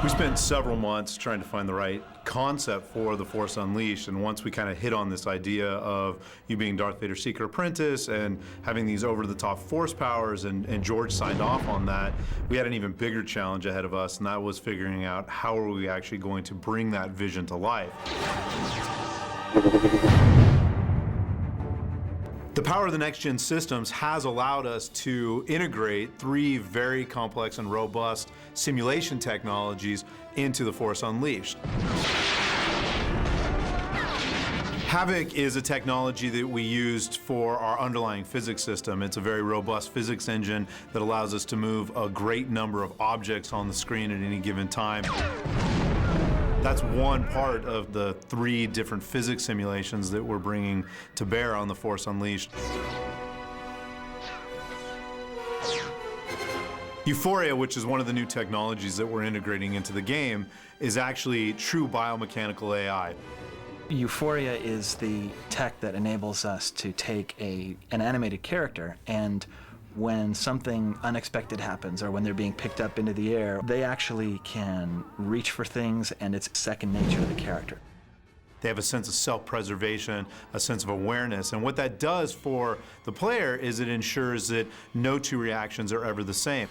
We spent several months trying to find the right concept for The Force Unleashed, and once we kind of hit on this idea of you being Darth Vader's secret apprentice and having these over-the-top force powers, and George signed off on that, we had an even bigger challenge ahead of us, and that was figuring out how are we actually going to bring that vision to life. The power of the next-gen systems has allowed us to integrate 3 very complex and robust simulation technologies into The Force Unleashed. Havok is a technology that we used for our underlying physics system. It's a very robust physics engine that allows us to move a great number of objects on the screen at any given time. That's one part of the 3 different physics simulations that we're bringing to bear on The Force Unleashed. Euphoria, which is one of the new technologies that we're integrating into the game, is actually true biomechanical AI. Euphoria is the tech that enables us to take an animated character, and when something unexpected happens or when they're being picked up into the air, they actually can reach for things, and it's second nature to the character. They have a sense of self-preservation, a sense of awareness, and what that does for the player is it ensures that no 2 reactions are ever the same.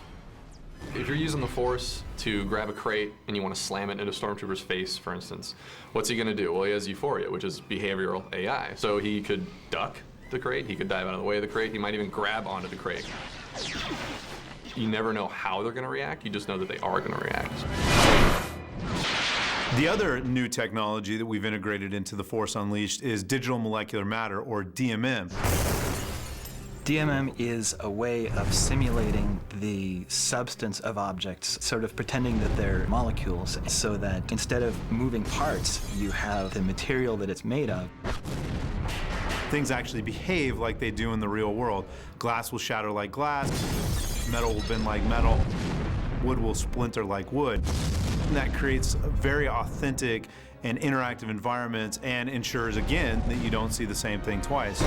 If you're using the Force to grab a crate and you want to slam it into a Stormtrooper's face, for instance, what's he going to do? Well, he has Euphoria, which is behavioral AI. So he could duck the crate, he could dive out of the way of the crate, he might even grab onto the crate. You never know how they're going to react, you just know that they are going to react. The other new technology that we've integrated into The Force Unleashed is digital molecular matter, or DMM. DMM is a way of simulating the substance of objects, sort of pretending that they're molecules, so that instead of moving parts, you have the material that it's made of. Things actually behave like they do in the real world. Glass will shatter like glass, metal will bend like metal, wood will splinter like wood. And that creates a very authentic and interactive environments and ensures, again, that you don't see the same thing twice.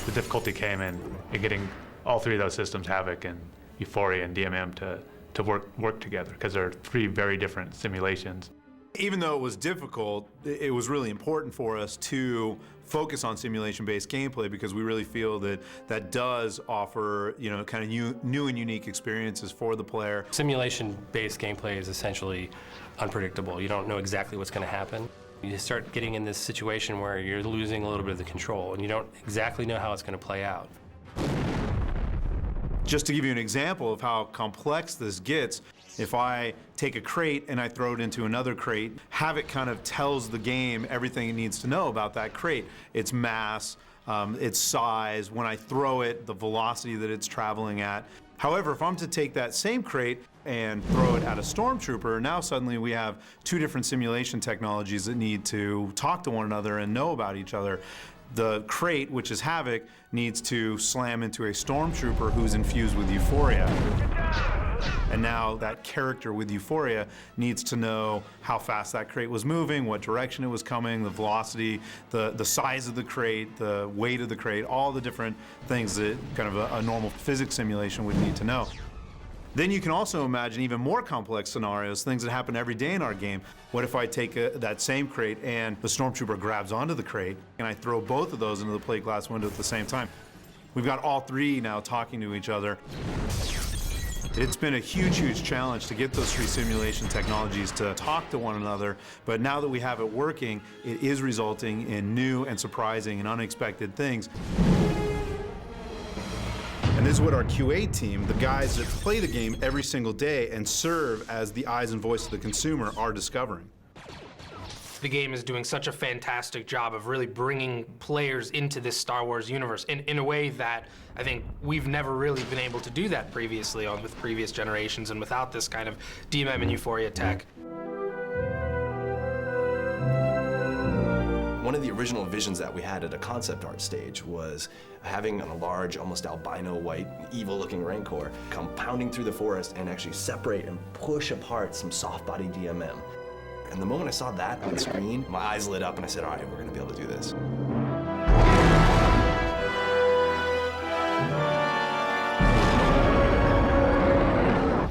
The difficulty came in getting all 3 of those systems, Havok and Euphoria and DMM, to work together, because they're 3 very different simulations. Even though it was difficult, it was really important for us to focus on simulation-based gameplay, because we really feel that that does offer, kind of new and unique experiences for the player. Simulation-based gameplay is essentially unpredictable. You don't know exactly what's going to happen. You start getting in this situation where you're losing a little bit of the control, and you don't exactly know how it's going to play out. Just to give you an example of how complex this gets, if I take a crate and I throw it into another crate, Havok kind of tells the game everything it needs to know about that crate. Its mass, its size, when I throw it, the velocity that it's traveling at. However, if I'm to take that same crate and throw it at a Stormtrooper, now suddenly we have 2 different simulation technologies that need to talk to one another and know about each other. The crate, which is Havok, needs to slam into a Stormtrooper who's infused with Euphoria. And now that character with Euphoria needs to know how fast that crate was moving, what direction it was coming, the velocity, the size of the crate, the weight of the crate, all the different things that kind of a normal physics simulation would need to know. Then you can also imagine even more complex scenarios, things that happen every day in our game. What if I take that same crate and the Stormtrooper grabs onto the crate, and I throw both of those into the plate glass window at the same time? We've got all 3 now talking to each other. It's been a huge, huge challenge to get those 3 simulation technologies to talk to one another, but now that we have it working, it is resulting in new and surprising and unexpected things. And this is what our QA team, the guys that play the game every single day and serve as the eyes and voice of the consumer, are discovering. The game is doing such a fantastic job of really bringing players into this Star Wars universe in a way that I think we've never really been able to do that previously with previous generations and without this kind of DMM and Euphoria tech. One of the original visions that we had at a concept art stage was having a large, almost albino white, evil-looking Rancor come pounding through the forest and actually separate and push apart some soft-body DMM. And the moment I saw that on the screen, my eyes lit up and I said, all right, we're gonna be able to do this.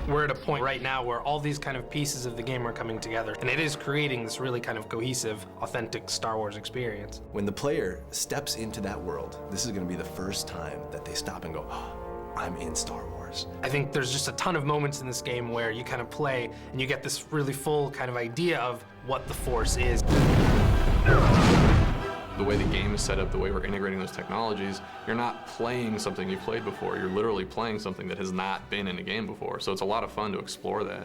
We're we're at a point right now where all these kind of pieces of the game are coming together, and it is creating this really kind of cohesive, authentic Star Wars experience. When the player steps into that world, this is going to be the first time that they stop and go, oh, I'm in Star Wars. I think there's just a ton of moments in this game where you kind of play and you get this really full kind of idea of what the Force is. The way the game is set up, the way we're integrating those technologies, you're not playing something you've played before. You're literally playing something that has not been in a game before. So it's a lot of fun to explore that.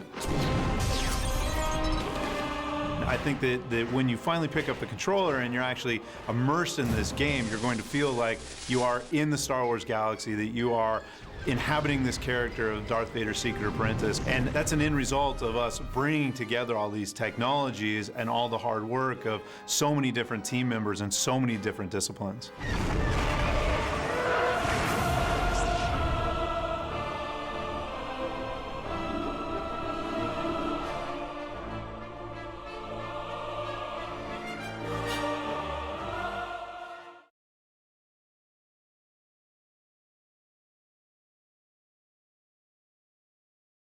I think that when you finally pick up the controller and you're actually immersed in this game, you're going to feel like you are in the Star Wars galaxy, that you are inhabiting this character of Darth Vader's secret apprentice. And that's an end result of us bringing together all these technologies and all the hard work of so many different team members and so many different disciplines.